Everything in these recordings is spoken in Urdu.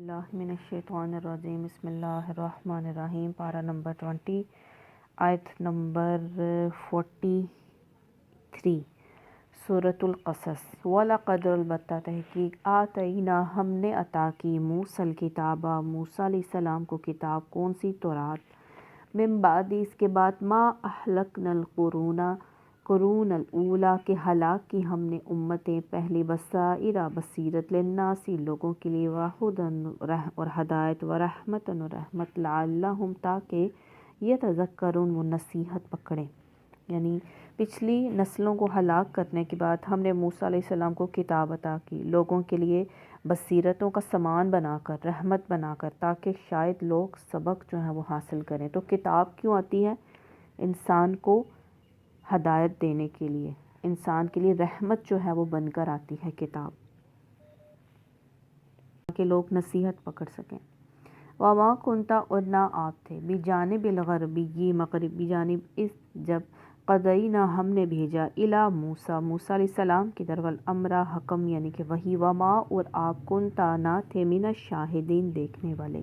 اللہ من الشیطان الرجیم بسم اللہ الرحمن الرحیم پارہ نمبر 20 آیت نمبر 43 سورۃ القصص وَلَقَدْ البتہ تحقیق آتَینا ہم نے عطا کی موسیٰ الکتابہ موسیٰ علیہ السلام کو کتاب کون سی تورات من بعد اس کے بعد ما اہلکنا قرون الاولیٰ کے ہلاک کی ہم نے امتیں پہلی بصائر بصیرت للناس لوگوں کے لیے وہدی اور ہدایت ورحمتاً اور رحمت لعلہم تاکہ یتذکرون وہ نصیحت پکڑیں، یعنی پچھلی نسلوں کو ہلاک کرنے کے بعد ہم نے موسیٰ علیہ السلام کو کتاب عطا کی لوگوں کے لیے بصیرتوں کا سامان بنا کر رحمت بنا کر تاکہ شاید لوگ سبق جو ہے وہ حاصل کریں۔ تو کتاب کیوں آتی ہے؟ انسان کو ہدایت دینے کے لیے، انسان کے لیے رحمت جو ہے وہ بن کر آتی ہے کتاب، تاکہ لوگ نصیحت پکڑ سکیں۔ وَمَا كُنْتَ اور نہ آپ تھے بِجَانِبِ الْغَرْبِيِّ مغربی جانب اس جب قضینا ہم نے بھیجا الی موسیٰ موسیٰ علیہ السلام کی طرف الامر حکم یعنی کہ وحی وما اور آپ کنت نہ تھے من الشاہدین دیکھنے والے۔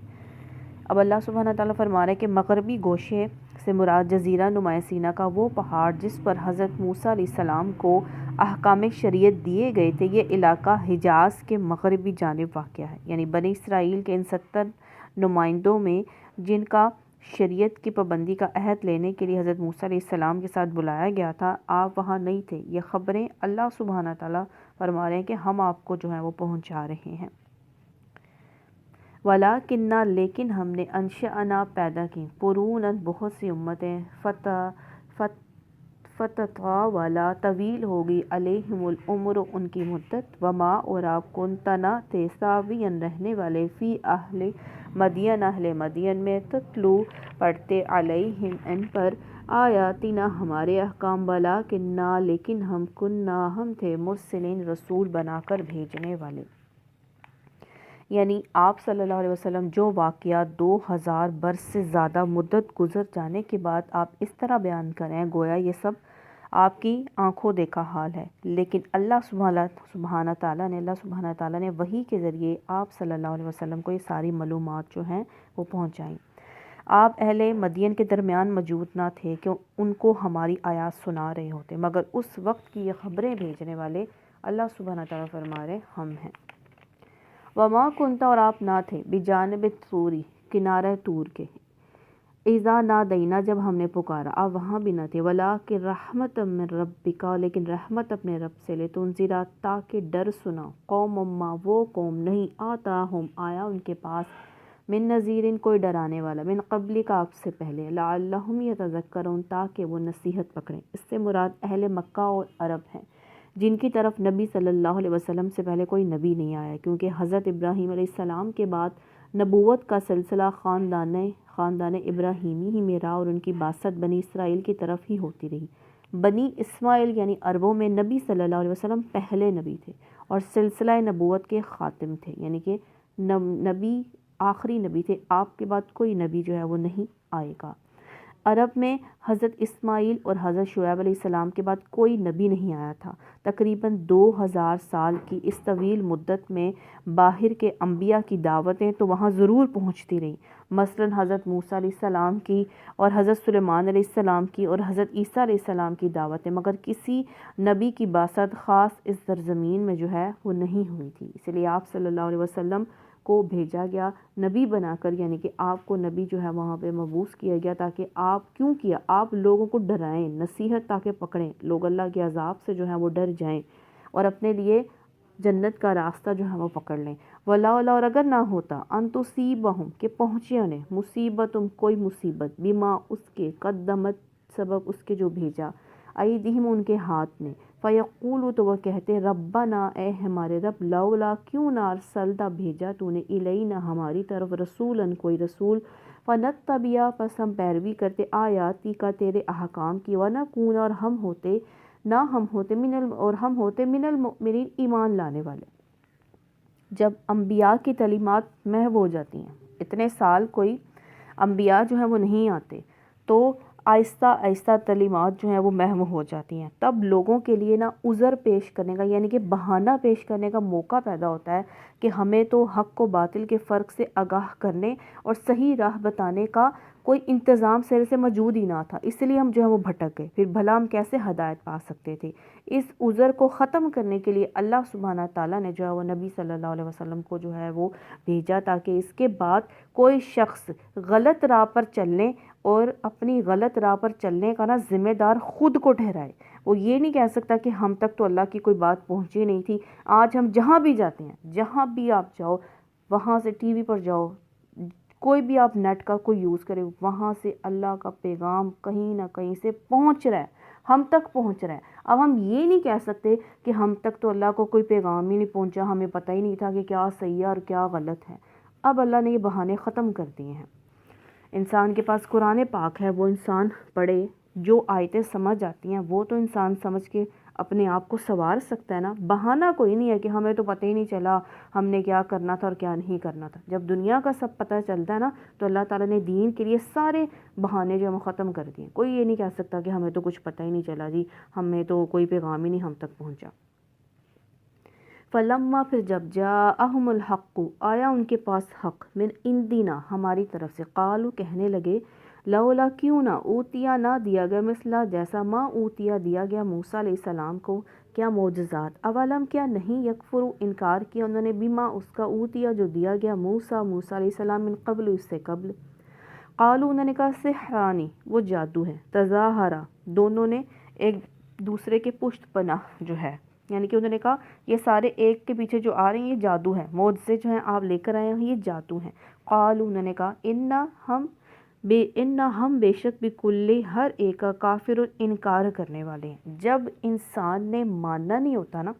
اب اللہ سبحانہ تعالیٰ فرما رہے ہیں کہ مغربی گوشے سے مراد جزیرہ نماں سینا کا وہ پہاڑ جس پر حضرت موسیٰ علیہ السلام کو احکام شریعت دیے گئے تھے، یہ علاقہ حجاز کے مغربی جانب واقع ہے، یعنی بنی اسرائیل کے ان 70 نمائندوں میں جن کا شریعت کی پابندی کا عہد لینے کے لیے حضرت موسیٰ علیہ السلام کے ساتھ بلایا گیا تھا، آپ وہاں نہیں تھے۔ یہ خبریں اللہ سبحانہ تعالیٰ فرما رہے ہیں کہ ہم آپ کو جو ہے وہ پہنچا رہے ہیں۔ وَلَٰكِنَّا لیکن ہم نے انشأنا پیدا کی قرونا بہت سی امتیں فتطاولا طویل ہوگی علیہم العمر ان کی مدت وما اور آپ کنت نہ تھے ساویاً رہنے والے فی اہل مدین میں تتلو پڑھتے علیہم ان پر آیاتنا ہمارے احکام وَلَٰكِنَّا لیکن ہم کننا ہم تھے مرسلین رسول بنا کر بھیجنے والے، یعنی آپ صلی اللہ علیہ وسلم جو واقعات 2000 برس سے زیادہ مدت گزر جانے کے بعد آپ اس طرح بیان کریں گویا یہ سب آپ کی آنکھوں دیکھا حال ہے، لیکن اللہ سبحانہ تعالیٰ نے وحی کے ذریعے آپ صلی اللہ علیہ وسلم کو یہ ساری معلومات جو ہیں وہ پہنچائیں۔ آپ اہل مدین کے درمیان موجود نہ تھے کہ ان کو ہماری آیات سنا رہے ہوتے، مگر اس وقت کی یہ خبریں بھیجنے والے اللہ سبحانہ تعالیٰ فرما رہے ہم ہیں۔ وما کنت اور آپ نہ تھے بجانب طوری کنارہ طور کے اذا نادینا جب ہم نے پکارا، آپ وہاں بھی نہ تھے ولیکن رحمت من ربک لیکن رحمت اپنے رب سے لتنذر تاکہ ڈر سنا قوم ما وہ قوم نہیں آتاہم آیا ان کے پاس من نذیر کوئی ڈرانے والا من قبلک آپ سے پہلے لعلہم یتذکرون تاکہ وہ نصیحت پکڑیں۔ اس سے مراد اہل مکہ اور عرب ہیں جن کی طرف نبی صلی اللہ علیہ وسلم سے پہلے کوئی نبی نہیں آیا، کیونکہ حضرت ابراہیم علیہ السلام کے بعد نبوت کا سلسلہ خاندان ابراہیمی ہی میں رہا اور ان کی بعثت بنی اسرائیل کی طرف ہی ہوتی رہی۔ بنی اسماعیل یعنی عربوں میں نبی صلی اللہ علیہ وسلم پہلے نبی تھے اور سلسلہ نبوت کے خاتم تھے، یعنی کہ نبی آخری نبی تھے، آپ کے بعد کوئی نبی جو ہے وہ نہیں آئے گا۔ عرب میں حضرت اسماعیل اور حضرت شعیب علیہ السلام کے بعد کوئی نبی نہیں آیا تھا۔ تقریباً 2000 سال کی اس طویل مدت میں باہر کے انبیاء کی دعوتیں تو وہاں ضرور پہنچتی رہیں، مثلاً حضرت موسیٰ علیہ السلام کی اور حضرت سلیمان علیہ السلام کی اور حضرت عیسیٰ علیہ السلام کی دعوتیں، مگر کسی نبی کی بعثت خاص اس سرزمین میں جو ہے وہ نہیں ہوئی تھی، اس لیے آپ صلی اللہ علیہ وسلم کو بھیجا گیا نبی بنا کر، یعنی کہ آپ کو نبی جو ہے وہاں پہ مبعوث کیا گیا تاکہ آپ لوگوں کو ڈرائیں، نصیحت تاکہ پکڑیں، لوگ اللہ کے عذاب سے جو ہے وہ ڈر جائیں اور اپنے لیے جنت کا راستہ جو ہے وہ پکڑ لیں۔ وَلَوْلَا اور اگر نہ ہوتا ان تصیبہم کہ پہنچے انہیں مصیبتم کوئی مصیبت بما اس کے قدمت سبب اس کے جو بھیجا ایدیہم ان کے ہاتھ نے فیقولوا تو وہ کہتے ربنا اے ہمارے رب لولا کیوں نہ ارسلتا بھیجا تو نے الینا ہماری طرف رسولاً کوئی رسول فنتبع پس ہم پیروی کرتے آیاتی کا تیرے احکام کی ونکون اور ہم ہوتے من المؤمنین ایمان لانے والے۔ جب انبیاء کی تعلیمات محو ہو جاتی ہیں، اتنے سال کوئی انبیاء جو ہیں وہ نہیں آتے، تو آہستہ آہستہ تعلیمات جو ہیں وہ محو ہو جاتی ہیں، تب لوگوں کے لیے نا عذر پیش کرنے کا یعنی کہ بہانہ پیش کرنے کا موقع پیدا ہوتا ہے کہ ہمیں تو حق و باطل کے فرق سے آگاہ کرنے اور صحیح راہ بتانے کا کوئی انتظام سر سے موجود ہی نہ تھا، اس لیے ہم جو ہے وہ بھٹک گئے، پھر بھلا ہم کیسے ہدایت پا سکتے تھے۔ اس عذر کو ختم کرنے کے لیے اللہ سبحانہ تعالیٰ نے جو ہے وہ نبی صلی اللہ علیہ وسلم کو جو ہے وہ بھیجا، تاکہ اس کے بعد کوئی شخص غلط راہ پر چلنے اور اپنی غلط راہ پر چلنے کا ذمہ دار خود کو ٹھہرائے۔ وہ یہ نہیں کہہ سکتا کہ ہم تک تو اللہ کی کوئی بات پہنچی نہیں تھی، آج ہم جہاں بھی جاتے ہیں، جہاں بھی آپ جاؤ، وہاں سے ٹی وی پر جاؤ، کوئی بھی آپ نیٹ کا کوئی یوز کرے، وہاں سے اللہ کا پیغام کہیں نہ کہیں سے پہنچ رہا ہے، ہم تک پہنچ رہا ہے۔ اب ہم یہ نہیں کہہ سکتے کہ ہم تک تو اللہ کو کوئی پیغام ہی نہیں پہنچا، ہمیں پتہ ہی نہیں تھا کہ کیا صحیح ہے اور کیا غلط ہے۔ اب اللہ نے یہ بہانے ختم کر دیے ہیں۔ انسان کے پاس قرآن پاک ہے، وہ انسان پڑھے، جو آیتیں سمجھ آتی ہیں وہ تو انسان سمجھ کے اپنے آپ کو سنوار سکتا ہے نا۔ بہانہ کوئی نہیں ہے کہ ہمیں تو پتہ ہی نہیں چلا ہم نے کیا کرنا تھا اور کیا نہیں کرنا تھا۔ جب دنیا کا سب پتہ چلتا ہے نا تو اللہ تعالیٰ نے دین کے لیے سارے بہانے جو ہم ختم کر دیے۔ کوئی یہ نہیں کہہ سکتا کہ ہمیں تو کچھ پتہ ہی نہیں چلا جی، ہمیں تو کوئی پیغام ہی نہیں ہم تک پہنچا۔ فلما پھر جب جاءہم الحق آیا ان کے پاس حق من عندنا ہماری طرف سے، قالوا کہنے لگے لولا کیوں نہ اوتیا نہ دیا گیا مثلا جیسا ما اوتیا دیا گیا موسیٰ علیہ السلام کو، کیا معجزات، اولم کیا نہیں یکفروا انکار کیا انہوں نے بما اس کا اوتیا جو دیا گیا موسیٰ علیہ السلام من قبل اس سے قبل، قالوا انہوں نے کہا سحرانی وہ جادو ہے، تظاہرا دونوں نے ایک دوسرے کے پشت پناہ جو ہے، یعنی کہ انہوں نے کہا یہ سارے ایک کے پیچھے جو آ رہے ہیں یہ جادو ہے، معجزے جو ہیں آپ لے کر آئے ہیں یہ جادو ہیں۔ قالوا انہوں نے کہا انا ہم بے شک بکل ہر ایک کا کافر انکار کرنے والے ہیں۔ جب انسان نے ماننا نہیں ہوتا نا،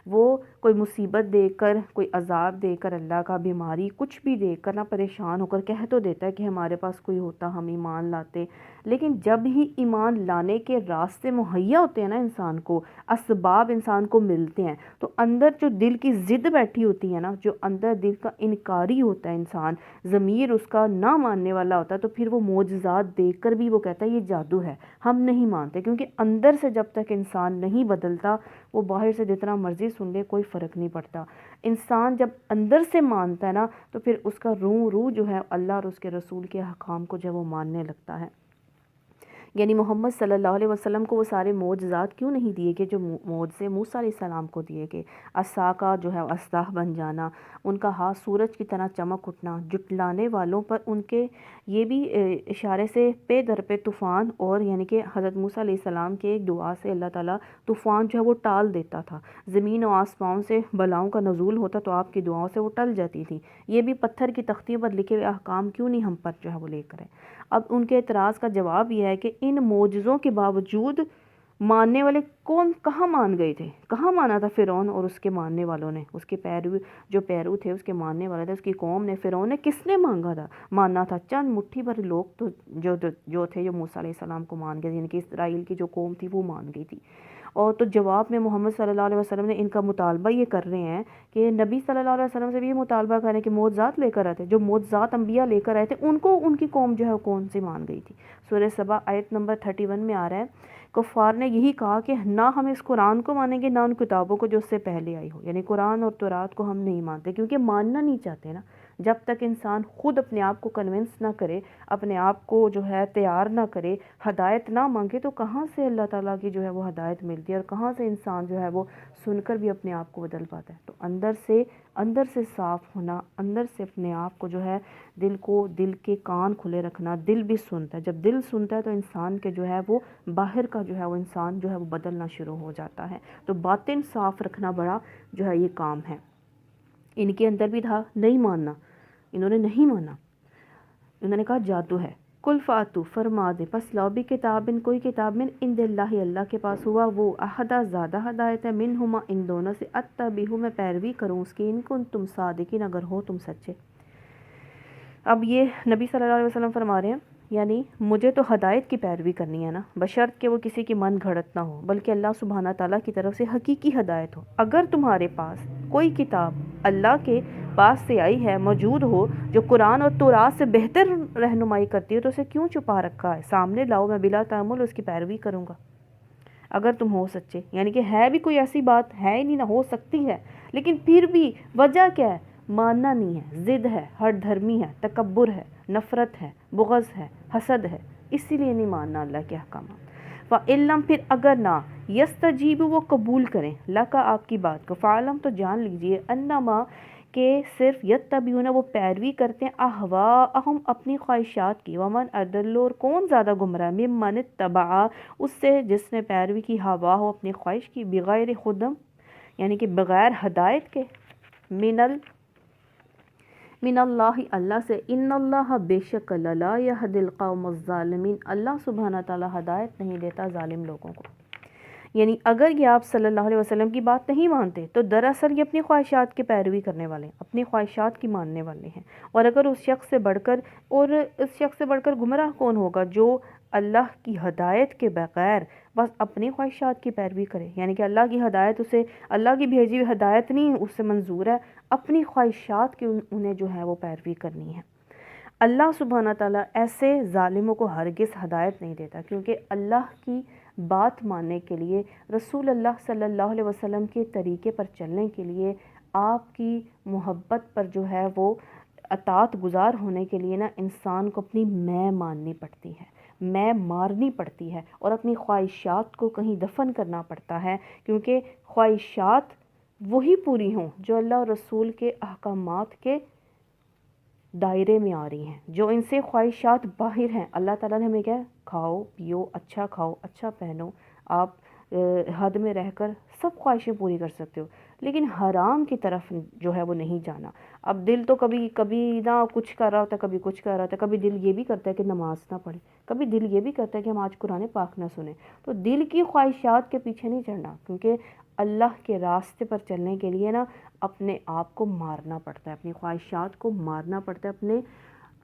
وہ کوئی مصیبت دے کر، کوئی عذاب دے کر، اللہ کا بیماری کچھ بھی دے کر نہ پریشان ہو کر کہہ تو دیتا ہے کہ ہمارے پاس کوئی ہوتا ہم ایمان لاتے، لیکن جب ہی ایمان لانے کے راستے مہیا ہوتے ہیں نا انسان کو، اسباب انسان کو ملتے ہیں، تو اندر جو دل کی ضد بیٹھی ہوتی ہے نا، جو اندر دل کا انکاری ہوتا ہے انسان، ضمیر اس کا نہ ماننے والا ہوتا ہے، تو پھر وہ معجزات دیکھ کر بھی وہ کہتا ہے یہ جادو ہے، ہم نہیں مانتے، کیونکہ اندر سے جب تک انسان نہیں بدلتا، وہ باہر سے جتنا مرضی سن لے کوئی فرق نہیں پڑتا۔ انسان جب اندر سے مانتا ہے نا تو پھر اس کا روح جو ہے اللہ اور اس کے رسول کے احکام کو جو ہے وہ ماننے لگتا ہے۔ یعنی محمد صلی اللہ علیہ وسلم کو وہ سارے معجزات کیوں نہیں دیے گئے جو معجزے موسیٰ علیہ السلام کو دیے گئے؟ عصا کا جو ہے اسلحہ بن جانا، ان کا ہاتھ سورج کی طرح چمک اٹھنا، جٹلانے والوں پر ان کے یہ بھی اشارے سے پے در پہ طوفان، اور یعنی کہ حضرت موسیٰ علیہ السلام کے ایک دعا سے اللہ تعالیٰ طوفان جو ہے وہ ٹال دیتا تھا، زمین و آسمان سے بلاؤں کا نزول ہوتا تو آپ کی دعاؤں سے وہ ٹل جاتی تھی۔ یہ بھی پتھر کی تختیوں پر لکھے ہوئے احکام کیوں نہیں ہم پر جو ہے وہ لے کر آئے؟ اب ان کے اعتراض کا جواب یہ ہے کہ ان معجزوں کے باوجود ماننے والے کہاں مان گئے تھے؟ کہاں مانا تھا فرعون اور اس کے ماننے والوں نے؟ اس کے پیرو تھے، اس کے ماننے والے تھے، اس کی قوم نے، فرعون نے کس نے ماننا تھا؟ چند مٹھی بھر لوگ تو جو تھے جو موسیٰ علیہ السلام کو مان گئے، یعنی کہ اسرائیل کی جو قوم تھی وہ مان گئی تھی۔ اور تو جواب میں محمد صلی اللہ علیہ وسلم نے ان کا مطالبہ یہ کر رہے ہیں کہ نبی صلی اللہ علیہ وسلم سے بھی یہ مطالبہ کریں کہ معجزات لے کر آئے تھے، جو معجزات انبیاء لے کر آئے تھے ان کو ان کی قوم جو ہے کون سی مان گئی تھی۔ سورہ سبا آیت نمبر 31 میں آ رہا ہے، کفار نے یہی کہا کہ نہ ہم اس قرآن کو مانیں گے نہ ان کتابوں کو جو اس سے پہلے آئی ہو، یعنی قرآن اور تورات کو ہم نہیں مانتے، کیونکہ ماننا نہیں چاہتے نا۔ جب تک انسان خود اپنے آپ کو کنونس نہ کرے، اپنے آپ کو جو ہے تیار نہ کرے، ہدایت نہ مانگے، تو کہاں سے اللہ تعالیٰ کی جو ہے وہ ہدایت ملتی ہے، اور کہاں سے انسان جو ہے وہ سن کر بھی اپنے آپ کو بدل پاتا ہے؟ تو اندر سے صاف ہونا، اندر سے اپنے آپ کو جو ہے دل کے کان کھلے رکھنا، دل بھی سنتا ہے، جب دل سنتا ہے تو انسان کے جو ہے وہ باہر کا جو ہے وہ انسان جو ہے وہ بدلنا شروع ہو جاتا ہے۔ تو باطن صاف رکھنا بڑا جو ہے یہ کام ہے۔ ان کے اندر بھی تھا نہیں ماننا، انہوں نے نہیں مانا، انہوں نے کہا جادو ہے۔ کل فاتو فرما دے پس لاؤ بھی کتاب کوئی کتاب من عند اللہ اللہ کے پاس ہوا وہ احدا زیادہ ہدایت ہے منہما ان دونوں سے اتبعہ میں پیروی کروں اس کی ان کن تم صادقین اگر ہو تم سچے۔ اب یہ نبی صلی اللہ علیہ وسلم فرما رہے ہیں یعنی مجھے تو ہدایت کی پیروی کرنی ہے نا، بشرط کہ وہ کسی کی من گھڑت نہ ہو، بلکہ اللہ سبحانہ تعالیٰ کی طرف سے حقیقی ہدایت ہو۔ اگر تمہارے پاس کوئی کتاب اللہ کے پاس سے آئی ہے، موجود ہو، جو قرآن اور تورات سے بہتر رہنمائی کرتی ہے، تو اسے کیوں چھپا رکھا ہے؟ سامنے لاؤ، میں بلا تعمل اس کی پیروی کروں گا اگر تم ہو سچے۔ یعنی کہ ہے بھی کوئی ایسی بات ہے ہی نہیں، نہ ہو سکتی ہے، لیکن پھر بھی وجہ کیا ہے؟ ماننا نہیں ہے، ضد ہے، ہٹ دھرمی ہے، تکبر ہے، نفرت ہے، بغض ہے، حسد ہے، اسی لیے نہیں ماننا اللہ کے احکامات۔ فَإِلَّمْ پھر اگر نہ یستجیب وہ قبول کریں لَکَ آپ کی بات کو، فَعَلَمْ تو جان لیجئے انما کہ صرف یتبعون وہ پیروی کرتے ہیں اہواءہم اپنی خواہشات کی، ومن اضل اور کون زیادہ گمراہ ممن اتبع اس سے جس نے پیروی کی ہوا ہو اپنی خواہش کی، بغیر خدم یعنی کہ بغیر ہدایت کے، من اللہ اللہ سے، ان اللہ بے شک اللہ لا یہدی القوم الظالمین اللہ سبحانہ تعالیٰ ہدایت نہیں دیتا ظالم لوگوں کو۔ یعنی اگر یہ آپ صلی اللہ علیہ وسلم کی بات نہیں مانتے تو دراصل یہ اپنی خواہشات کے پیروی کرنے والے ہیں، اپنی خواہشات کی ماننے والے ہیں۔ اور اگر اس شخص سے بڑھ کر گمراہ کون ہوگا جو اللہ کی ہدایت کے بغیر بس اپنی خواہشات کی پیروی کرے، یعنی کہ اللہ کی ہدایت اسے، اللہ کی بھیجی ہوئی ہدایت نہیں اس سے منظور ہے، اپنی خواہشات کی انہیں جو ہے وہ پیروی کرنی ہے۔ اللہ سبحانہ تعالیٰ ایسے ظالموں کو ہرگز ہدایت نہیں دیتا، کیونکہ اللہ کی بات ماننے کے لیے، رسول اللہ صلی اللہ علیہ وسلم کے طریقے پر چلنے کے لیے، آپ کی محبت پر جو ہے وہ اطاعت گزار ہونے کے لیے نا انسان کو اپنی میں ماننی پڑتی ہے، میں مارنی پڑتی ہے، اور اپنی خواہشات کو کہیں دفن کرنا پڑتا ہے، کیونکہ خواہشات وہی پوری ہوں جو اللہ اور رسول کے احکامات کے دائرے میں آ رہی ہیں۔ جو ان سے خواہشات باہر ہیں، اللہ تعالیٰ نے ہمیں کیا ہے؟ کھاؤ پیو، اچھا پہنو، آپ حد میں رہ کر سب خواہشیں پوری کر سکتے ہو، لیکن حرام کی طرف جو ہے وہ نہیں جانا۔ اب دل تو کبھی نہ کچھ کر رہا ہوتا ہے، کبھی کچھ کر رہا ہوتا ہے، کبھی دل یہ بھی کرتا ہے کہ نماز نہ پڑھیں، کبھی دل یہ بھی کرتا ہے کہ ہم آج قرآن پاک نہ سنیں۔ تو دل کی خواہشات کے پیچھے نہیں چڑھنا، کیونکہ اللہ کے راستے پر چلنے کے لیے نا اپنے آپ کو مارنا پڑتا ہے، اپنی خواہشات کو مارنا پڑتا ہے،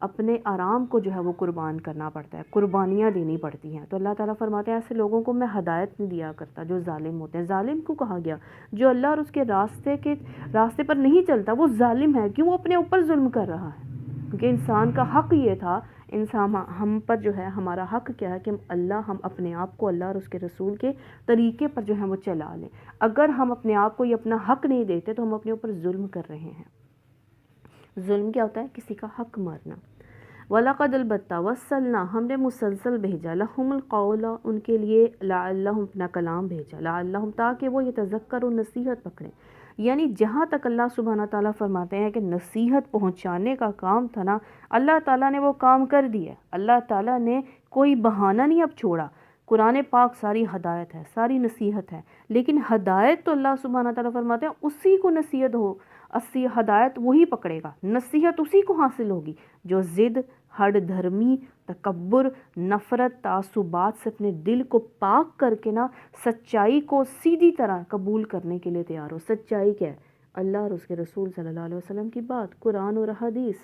اپنے آرام کو جو ہے وہ قربان کرنا پڑتا ہے، قربانیاں دینی پڑتی ہیں۔ تو اللہ تعالیٰ فرماتے ہیں ایسے لوگوں کو میں ہدایت نہیں دیا کرتا جو ظالم ہوتے ہیں۔ ظالم کو کہا گیا جو اللہ اور اس کے راستے پر نہیں چلتا، وہ ظالم ہے، کیوں وہ اپنے اوپر ظلم کر رہا ہے، کیونکہ انسان کا حق یہ تھا، ہم پر جو ہے ہمارا حق کیا ہے کہ ہم اپنے آپ کو اللہ اور اس کے رسول کے طریقے پر جو ہے وہ چلا لیں۔ اگر ہم اپنے آپ کو یہ اپنا حق نہیں دیتے تو ہم اپنے اوپر ظلم کر رہے ہیں۔ ظلم کیا ہوتا ہے؟ کسی کا حق مارنا۔ وَلَقَدْ البتہ وَصَّلْنَا ہم نے مسلسل بھیجا لَهُمُ الْقَوْلَ ان کے لیے، لَعَلَّهُمْ اپنا کلام بھیجا، لَعَلَّهُمْ تاکہ وہ يتذکروا نصیحت پکڑیں۔ یعنی جہاں تک اللہ سبحانہ تعالیٰ فرماتے ہیں کہ نصیحت پہنچانے کا کام تھا نا، اللہ تعالیٰ نے وہ کام کر دیا۔ اللہ تعالیٰ نے کوئی بہانہ نہیں اب چھوڑا۔ قرآن پاک ساری ہدایت ہے، ساری نصیحت ہے، لیکن ہدایت تو اللہ سبحانہ تعالیٰ فرماتے ہیں اسی کو نصیحت ہو، ہدایت وہی پکڑے گا، نصیحت اسی کو حاصل ہوگی جو ضد، ہٹ دھرمی، تکبر، نفرت، تعصبات سے اپنے دل کو پاک کر کے نا سچائی کو سیدھی طرح قبول کرنے کے لیے تیار ہو۔ سچائی کیا ہے؟ اللہ اور اس کے رسول صلی اللہ علیہ وسلم کی بات، قرآن اور حدیث۔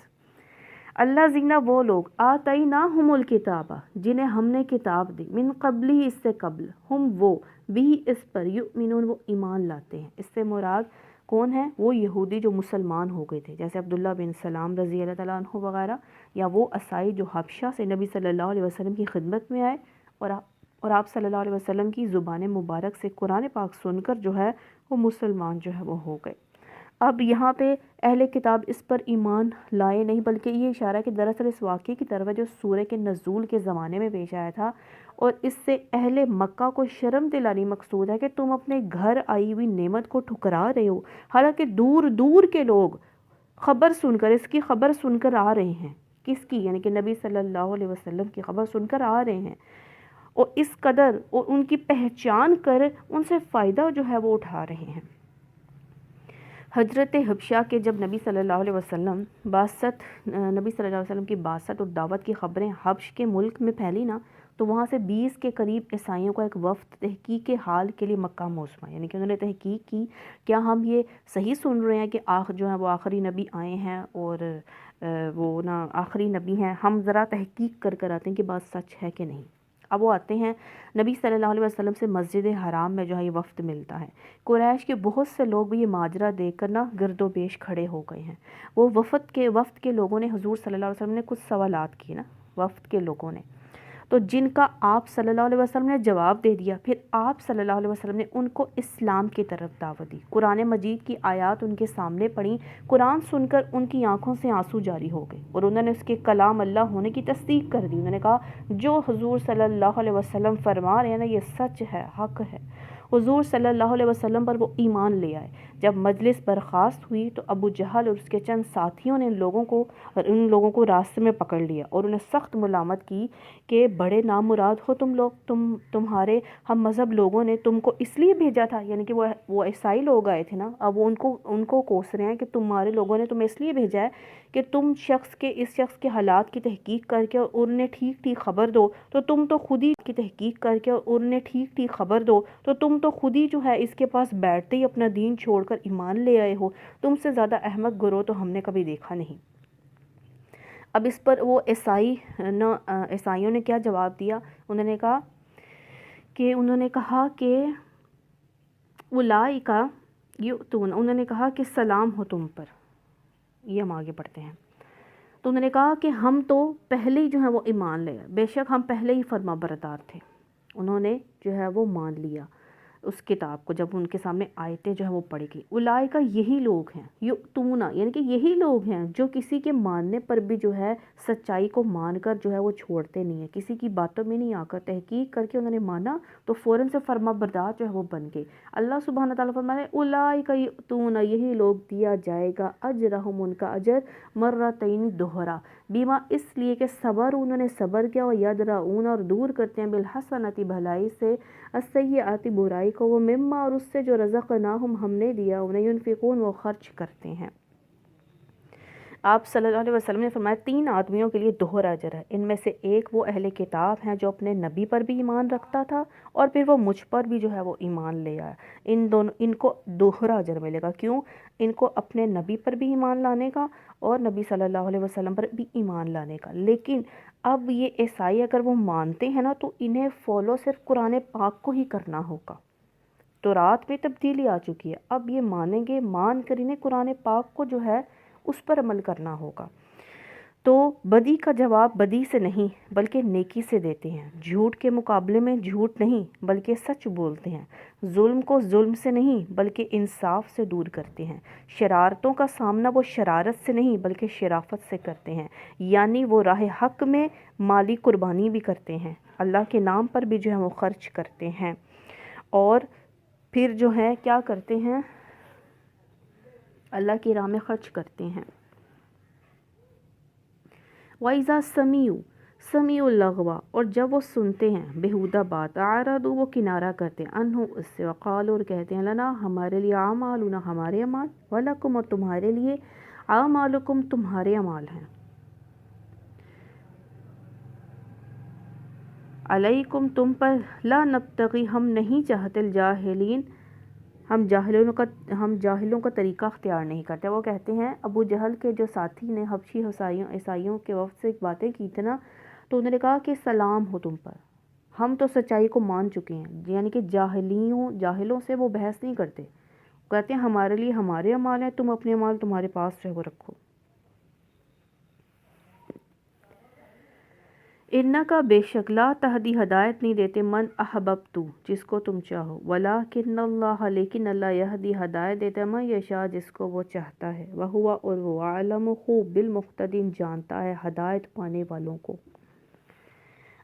اللہ زینہ وہ لوگ آتیناہم الکتابہ جنہیں ہم نے کتاب دی، من قبلی اس سے قبل، ہم وہ بھی اس پر یؤمنون وہ ایمان لاتے ہیں۔ اس سے مراد کون ہے؟ وہ یہودی جو مسلمان ہو گئے تھے، جیسے عبداللہ بن سلام رضی اللہ تعالیٰ عنہ وغیرہ، یا وہ عیسائی جو حبشہ سے نبی صلی اللہ علیہ وسلم کی خدمت میں آئے اور آپ صلی اللہ علیہ وسلم کی زبان مبارک سے قرآن پاک سن کر جو ہے وہ مسلمان جو ہے وہ ہو گئے۔ اب یہاں پہ اہل کتاب اس پر ایمان لائے نہیں، بلکہ یہ اشارہ ہے کہ دراصل اس واقعے کی طرف ہے جو سورہ کے نزول کے زمانے میں پیش آیا تھا، اور اس سے اہل مکہ کو شرم دلانی مقصود ہے کہ تم اپنے گھر آئی ہوئی نعمت کو ٹھکرا رہے ہو، حالانکہ دور دور کے لوگ اس کی خبر سن کر آ رہے ہیں۔ کس کی؟ یعنی کہ نبی صلی اللہ علیہ وسلم کی خبر سن کر آ رہے ہیں، اور اس قدر اور ان کی پہچان کر ان سے فائدہ جو ہے وہ اٹھا رہے ہیں۔ حضرت حبشہ کے جب نبی صلی اللہ علیہ وسلم کی بعثت اور دعوت کی خبریں حبش کے ملک میں پھیلی نا، تو وہاں سے 20 کے قریب عیسائیوں کا ایک وفد تحقیق حال کے لیے مکہ موسمہ، یعنی کہ انہوں نے تحقیق کی کیا ہم یہ صحیح سن رہے ہیں کہ جو ہے وہ آخری نبی آئے ہیں، اور وہ نا آخری نبی ہیں، ہم ذرا تحقیق کر آتے ہیں کہ بات سچ ہے کہ نہیں۔ اب وہ آتے ہیں نبی صلی اللہ علیہ وسلم سے مسجد حرام میں جو ہے یہ وفد ملتا ہے۔ قریش کے بہت سے لوگ بھی یہ ماجرا دیکھ کر نا گرد و پیش کھڑے ہو گئے ہیں۔ وہ وفد کے لوگوں نے حضور صلی اللہ علیہ وسلم نے کچھ سوالات کیے نا، وفد کے لوگوں نے، تو جن کا آپ صلی اللہ علیہ وسلم نے جواب دے دیا، پھر آپ صلی اللہ علیہ وسلم نے ان کو اسلام کی طرف دعوت دی، قرآن مجید کی آیات ان کے سامنے پڑھی، قرآن سن کر ان کی آنکھوں سے آنسو جاری ہو گئے اور انہوں نے اس کے کلام اللہ ہونے کی تصدیق کر دی۔ انہوں نے کہا جو حضور صلی اللہ علیہ وسلم فرما رہے ہیں نا یہ سچ ہے، حق ہے۔ حضور صلی اللہ علیہ وسلم پر وہ ایمان لے آئے۔ جب مجلس برخاست ہوئی تو ابو جہل اور اس کے چند ساتھیوں نے ان لوگوں کو راستے میں پکڑ لیا اور انہیں سخت ملامت کی کہ بڑے نامراد ہو تم لوگ، تمہارے ہم مذہب لوگوں نے تم کو اس لیے بھیجا تھا، یعنی کہ وہ عیسائی لوگ آئے تھے نا، اب وہ ان کو کوس رہے ہیں کہ تمہارے لوگوں نے تمہیں اس لیے بھیجا ہے کہ تم اس شخص کے حالات کی تحقیق کر کے اور انہیں ٹھیک ٹھیک خبر دو، تو تم تو خود ہی کی تحقیق کر کے اور انہیں ٹھیک ٹھیک خبر دو، تو تم تو خود ہی جو ہے اس کے پاس بیٹھتے ہی اپنا دین چھوڑ کر ایمان لے آئے ہو، تم سے زیادہ احمق گروہ تو ہم نے کبھی دیکھا نہیں۔ اب اس پر وہ عیسائیوں نے کیا جواب دیا؟ انہوں نے کہا کہ اولئک یؤتون، انہوں نے کہا کہ سلام ہو تم پر۔ یہ ہم آگے پڑھتے ہیں۔ تو انہوں نے کہا کہ ہم تو پہلے ہی جو ہے وہ ایمان لے گئے، بے شک ہم پہلے ہی فرما بردار تھے۔ انہوں نے جو ہے وہ مان لیا اس کتاب کو جب ان کے سامنے آیتیں جو ہے وہ پڑھی گئی۔ اولئک یہی لوگ ہیں، یؤتون یعنی کہ یہی لوگ ہیں جو کسی کے ماننے پر بھی جو ہے سچائی کو مان کر جو ہے وہ چھوڑتے نہیں ہیں، کسی کی باتوں میں نہیں آ کر تحقیق کر کے انہوں نے مانا تو فوراً سے فرما بردار جو ہے وہ بن گئے۔ اللہ سبحانہ تعالیٰ فرماتے ہیں اولئک یؤتون، یہی لوگ دیا جائے گا اجرہم، ان کا اجر مرتین دوہرا، بیما اس لیے کہ صبر انہوں نے صبر کیا، یدرؤون اور دور کرتے ہیں بالحسنۃ بھلائی سے، السیئات برائی کو، وہ مما اور اس سے جو رزقناہم ہم نے دیا انہیں، ینفقون وہ خرچ کرتے ہیں۔ آپ صلی اللہ علیہ وسلم نے فرمایا 3 آدمیوں کے لیے دوہرا اجر ہے، ان میں سے ایک وہ اہل کتاب ہیں جو اپنے نبی پر بھی ایمان رکھتا تھا اور پھر وہ مجھ پر بھی جو ہے وہ ایمان لے آیا، ان کو دوہرا اجر ملے گا۔ کیوں؟ ان کو اپنے نبی پر بھی ایمان لانے کا اور نبی صلی اللہ علیہ وسلم پر بھی ایمان لانے کا۔ لیکن اب یہ عیسائی اگر وہ مانتے ہیں نا تو انہیں فالو صرف قرآن پاک کو ہی کرنا ہوگا۔ تورات میں تبدیلی آ چکی ہے، اب یہ مانیں گے، مان کر انہیں قرآن پاک کو جو ہے اس پر عمل کرنا ہوگا۔ تو بدی کا جواب بدی سے نہیں بلکہ نیکی سے دیتے ہیں، جھوٹ کے مقابلے میں جھوٹ نہیں بلکہ سچ بولتے ہیں، ظلم کو ظلم سے نہیں بلکہ انصاف سے دور کرتے ہیں، شرارتوں کا سامنا وہ شرارت سے نہیں بلکہ شرافت سے کرتے ہیں، یعنی وہ راہ حق میں مالی قربانی بھی کرتے ہیں، اللہ کے نام پر بھی جو ہے وہ خرچ کرتے ہیں، اور پھر جو ہے کیا کرتے ہیں؟ اللہ کی راہ میں خرچ کرتے ہیں۔ وَإِذَا سَمِعُوا اللَّغْوَ، اور جب وہ سنتے ہیں بیہودہ بات، اعرضوا وہ کنارہ کرتے ہیں، عنہ اس سے، وقالوا اور کہتے ہیں، لنا ہمارے لیے اعمالنا ہمارے اعمال، وَلَكُمْ اور تمہارے لیے اعمالکم تمہارے اعمال ہیں، علیکم تم پر، لا نبتغی ہم نہیں چاہتے، الجاہلین ہم جاہلوں کا طریقہ اختیار نہیں کرتے۔ وہ کہتے ہیں ابو جہل کے جو ساتھی نے حبشی عیسائیوں کے وفد سے باتیں کی تھی نا، تو انہوں نے کہا کہ سلام ہو تم پر، ہم تو سچائی کو مان چکے ہیں، یعنی کہ جاہلوں سے وہ بحث نہیں کرتے، کہتے ہیں ہمارے لیے ہمارے اعمال ہیں، تم اپنے اعمال تمہارے پاس جو ہے وہ رکھو۔ انکا بے شک، لا تہدی ہدایت نہیں دیتے، من احببتو جس کو تم چاہو، ولیکن اللہ لیکن اللہ یہدی ہدایت دیتا ہے، من یشاء جس کو وہ چاہتا ہے، وہوا اور وہ عالم خوب بالمہتدین جانتا ہے ہدایت پانے والوں کو۔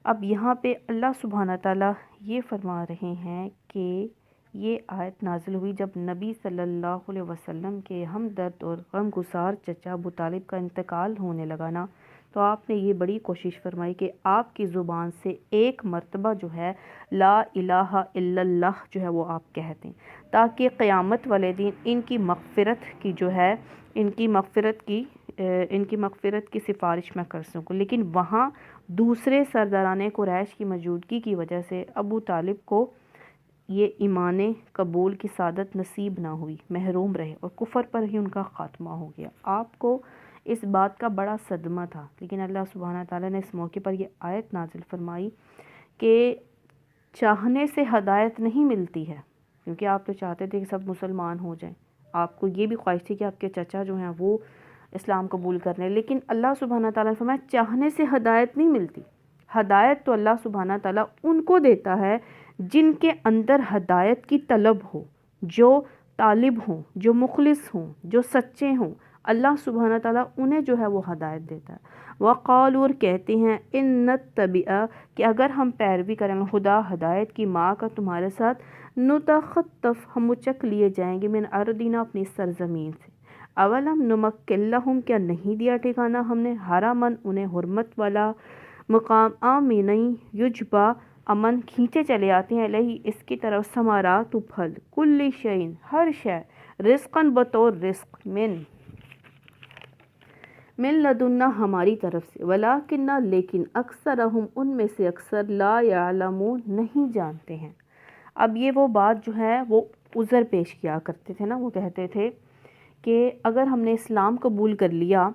اب یہاں پہ اللہ سبحانہ تعالیٰ یہ فرما رہے ہیں کہ یہ آیت نازل ہوئی جب نبی صلی اللہ علیہ وسلم کے ہمدرد اور غمگسار چچا ابو طالب کا انتقال ہونے لگا نا، تو آپ نے یہ بڑی کوشش فرمائی کہ آپ کی زبان سے ایک مرتبہ جو ہے لا الہ الا اللہ جو ہے وہ آپ کہہ دیں، تاکہ قیامت والے دن ان کی مغفرت کی سفارش میں کر سکوں۔ لیکن وہاں دوسرے سرداران قریش کی موجودگی کی وجہ سے ابو طالب کو یہ ایمان قبول کی سعادت نصیب نہ ہوئی، محروم رہے اور کفر پر ہی ان کا خاتمہ ہو گیا۔ آپ کو اس بات کا بڑا صدمہ تھا، لیکن اللہ سبحانہ تعالیٰ نے اس موقع پر یہ آیت نازل فرمائی کہ چاہنے سے ہدایت نہیں ملتی ہے، کیونکہ آپ تو چاہتے تھے کہ سب مسلمان ہو جائیں، آپ کو یہ بھی خواہش تھی کہ آپ کے چچا جو ہیں وہ اسلام قبول کرنے، لیکن اللہ سبحانہ تعالیٰ نے فرمایا چاہنے سے ہدایت نہیں ملتی، ہدایت تو اللہ سبحانہ تعالیٰ ان کو دیتا ہے جن کے اندر ہدایت کی طلب ہو، جو طالب ہوں، جو مخلص ہوں، جو سچے ہوں، اللہ سبحانہ تعالیٰ انہیں جو ہے وہ ہدایت دیتا ہے۔ وقالوا، اور کہتے ہیں، ان نتبع، کہ اگر ہم پیروی کریں گے خدا ہدایت کی ماں کا تمہارے ساتھ، نتخطف، ہم اچک لیے جائیں گے، من ارضنا، اپنی سرزمین سے۔ اولم نمکن لہم، کیا نہیں دیا ٹھکانہ ہم نے، حرمن، انہیں حرمت والا مقام، آمنی، یجبا، امن کھینچے چلے آتے ہیں، الہی، اس کی طرف، ثمرات، پھل، کل شیء، ہر شے، رزقاً، بطور رزق، من لدنا، ہماری طرف سے، ولیکن، لیکن، اکثرہم، ان میں سے اکثر، لا یعلمون، نہیں جانتے ہیں۔ اب یہ وہ بات جو ہے وہ عذر پیش کیا کرتے تھے نا، وہ کہتے تھے کہ اگر ہم نے اسلام قبول کر لیا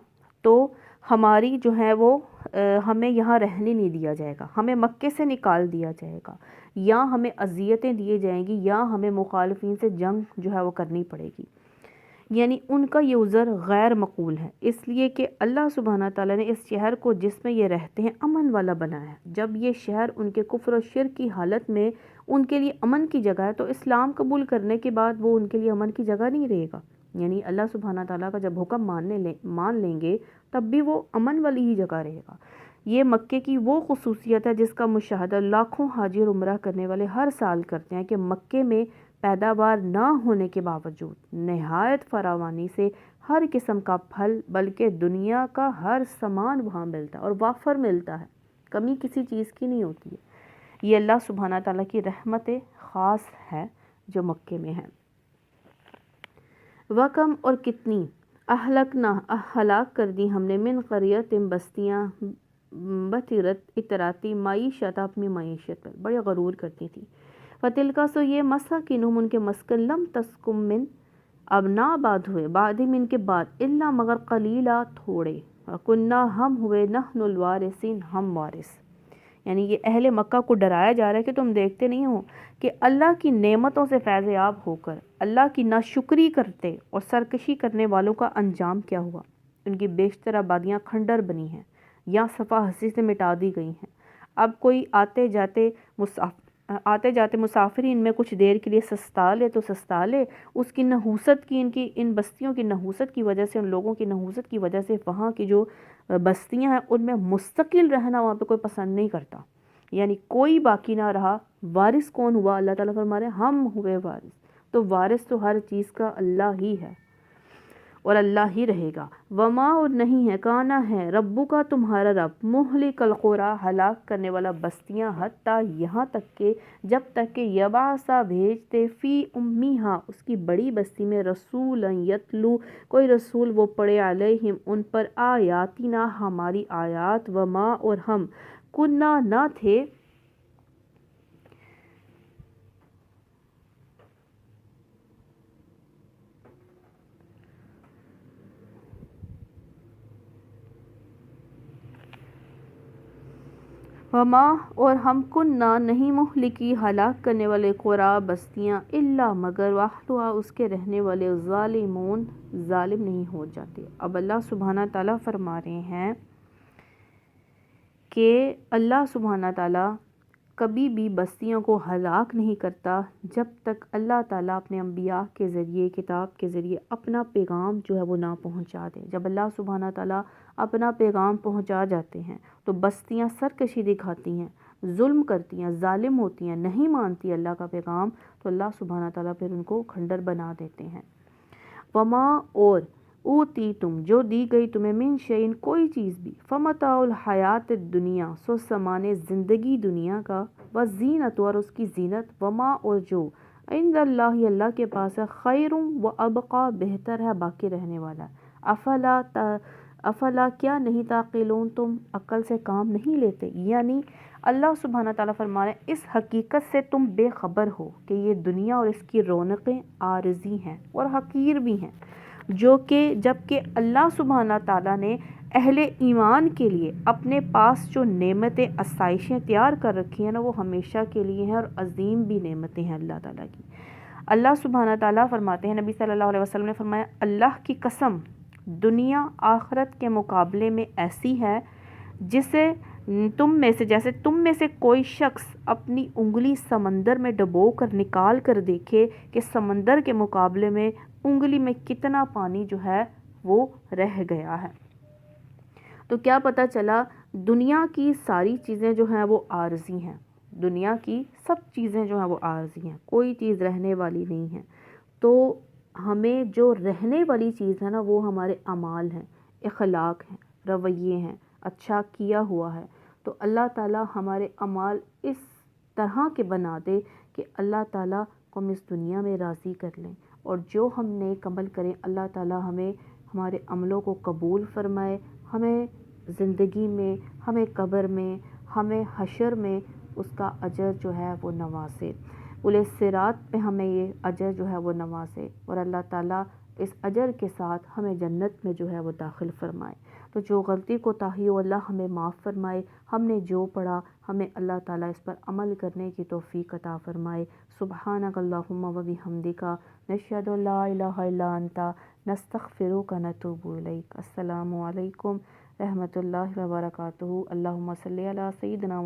تو ہماری جو ہے وہ ہمیں یہاں رہنے نہیں دیا جائے گا، ہمیں مکے سے نکال دیا جائے گا، یا ہمیں اذیتیں دیے جائیں گی، یا ہمیں مخالفین سے جنگ جو ہے وہ کرنی پڑے گی۔ یعنی ان کا یہ عذر غیر مقبول ہے، اس لیے کہ اللہ سبحانہ تعالیٰ نے اس شہر کو جس میں یہ رہتے ہیں امن والا بنایا ہے۔ جب یہ شہر ان کے کفر و شرک کی حالت میں ان کے لیے امن کی جگہ ہے، تو اسلام قبول کرنے کے بعد وہ ان کے لیے امن کی جگہ نہیں رہے گا۔ یعنی اللہ سبحانہ تعالیٰ کا جب حکم مان لیں گے تب بھی وہ امن والی ہی جگہ رہے گا۔ یہ مکے کی وہ خصوصیت ہے جس کا مشاہدہ لاکھوں حاجی اور عمرہ کرنے والے ہر سال کرتے ہیں، کہ مکے میں پیداوار نہ ہونے کے باوجود نہایت فراوانی سے ہر قسم کا پھل، بلکہ دنیا کا ہر سامان وہاں ملتا ہے اور وافر ملتا ہے، کمی کسی چیز کی نہیں ہوتی ہے۔ یہ اللہ سبحانہ تعالیٰ کی رحمت خاص ہے جو مکے میں ہے۔ وَكَمْ، اور کتنی، اہلکنا، ہلاک کر دی ہم نے، من قریۃ، بستیاں، بطرت، اتراتی، معیشت، اپنی معیشت پر بڑے غرور کرتی تھی، فتلکا، سو یہ، مساکنہم، ان کے مسکن، لم تسکم من، اب نہ آباد ہوئے، بعدہم، ان کے بعد، الا، مگر، قلیلا، تھوڑے، وکنہ، ہم ہوئے، نحن الوارثین، ہم وارث۔ یعنی یہ اہل مکہ کو ڈرایا جا رہا ہے کہ تم دیکھتے نہیں ہو کہ اللہ کی نعمتوں سے فیض یاب ہو کر اللہ کی ناشکری کرتے اور سرکشی کرنے والوں کا انجام کیا ہوا۔ ان کی بیشتر آبادیاں کھنڈر بنی ہیں یا صفا ہستی سے مٹا دی گئی ہیں۔ اب کوئی آتے جاتے مسافرین میں کچھ دیر کے لیے سستا لے تو سستا لے، اس کی نحوست کی، ان بستیوں کی نحوست کی وجہ سے، ان لوگوں کی نحوست کی وجہ سے، وہاں کی جو بستیاں ہیں ان میں مستقل رہنا وہاں پہ کوئی پسند نہیں کرتا، یعنی کوئی باقی نہ رہا۔ وارث کون ہوا؟ اللہ تعالیٰ فرما رہے ہیں ہم ہوئے وارث، تو وارث تو ہر چیز کا اللہ ہی ہے اور اللہ ہی رہے گا۔ وما، اور نہیں ہے، کانا ہے، ربو کا، تمہارا رب، مہلک القریٰ، ہلاک کرنے والا بستیاں، حتیٰ، یہاں تک کہ، جب تک کہ، یبعث، بھیجتے، فی امیہا، اس کی بڑی بستی میں، رسولا یتلو، کوئی رسول وہ پڑھے، علیہم، ان پر، آیاتنا، ہماری آیات، وما، اور ہم، کنہ، نہ تھے، وما، اور ہم، کنہ، نہیں، مہلکی، ہلاک کرنے والے، قریٰ، بستیاں، الا، مگر، واہلھا، اس کے رہنے والے، ظالمون، ظالم نہیں ہو جاتے۔ اب اللہ سبحانہ تعالیٰ فرما رہے ہیں کہ اللہ سبحانہ تعالیٰ کبھی بھی بستیوں کو ہلاک نہیں کرتا جب تک اللہ تعالیٰ اپنے انبیاء کے ذریعے، کتاب کے ذریعے اپنا پیغام جو ہے وہ نہ پہنچا دے۔ جب اللہ سبحانہ تعالیٰ اپنا پیغام پہنچا جاتے ہیں تو بستیاں سرکشی دکھاتی ہیں، ظلم کرتی ہیں، ظالم ہوتی ہیں، نہیں مانتی اللہ کا پیغام، تو اللہ سبحانہ تعالیٰ پھر ان کو کھنڈر بنا دیتے ہیں۔ وما، اور، اوتیتم، جو دی گئی تمہیں، من شیء، کوئی چیز بھی، فمتاع الحیات الدنیا، سو سامان زندگی دنیا کا، وزینت، اور اس کی زینت، وما، اور جو، عند اللہ، اللہ کے پاس ہے، خیر و ابقا، بہتر ہے، باقی رہنے والا ہے۔ افلا، کیا نہیں، تعقلون، تم عقل سے کام نہیں لیتے؟ یعنی اللہ سبحانہ تعالیٰ فرما رہے ہیں اس حقیقت سے تم بے خبر ہو کہ یہ دنیا اور اس کی رونقیں عارضی ہیں اور حقیر بھی ہیں، جو کہ جبکہ اللہ سبحانہ تعالیٰ نے اہل ایمان کے لیے اپنے پاس جو نعمتیں، آسائشیں تیار کر رکھی ہیں نا، وہ ہمیشہ کے لیے ہیں اور عظیم بھی نعمتیں ہیں اللہ تعالیٰ کی۔ اللہ سبحانہ تعالیٰ فرماتے ہیں، نبی صلی اللہ علیہ وسلم نے فرمایا، اللہ کی قسم، دنیا آخرت کے مقابلے میں ایسی ہے جسے تم میں سے جیسے تم میں سے کوئی شخص اپنی انگلی سمندر میں ڈبو کر نکال کر دیکھے کہ سمندر کے مقابلے میں انگلی میں کتنا پانی جو ہے وہ رہ گیا ہے۔ تو کیا پتہ چلا، دنیا کی ساری چیزیں جو ہیں وہ عارضی ہیں، دنیا کی سب چیزیں جو ہیں وہ عارضی ہیں، کوئی چیز رہنے والی نہیں ہے۔ تو ہمیں جو رہنے والی چیز ہے نا وہ ہمارے اعمال ہیں، اخلاق ہیں، رویے ہیں، اچھا کیا ہوا ہے۔ تو اللہ تعالیٰ ہمارے اعمال اس طرح کے بنا دے کہ اللہ تعالیٰ کو ہم اس دنیا میں راضی کر لیں، اور جو ہم نیک عمل کریں اللہ تعالیٰ ہمیں ہمارے عملوں کو قبول فرمائے، ہمیں زندگی میں، ہمیں قبر میں، ہمیں حشر میں اس کا اجر جو ہے وہ نوازے، پل صراط پہ ہمیں یہ اجر جو ہے وہ نوازے، اور اللہ تعالیٰ اس اجر کے ساتھ ہمیں جنت میں جو ہے وہ داخل فرمائے۔ تو جو غلطی کوتاہی ہو اللہ ہمیں معاف فرمائے، ہم نے جو پڑھا ہمیں اللہ تعالیٰ اس پر عمل کرنے کی توفیق عطا فرمائے۔ سبحانک اللہم و بحمدک، نشہد ان لا الہ الا انت، نستغفرک و نتوب الیک۔ السلام علیکم رحمۃ اللہ وبرکاتہ۔ اللہم صلی علی سیدنا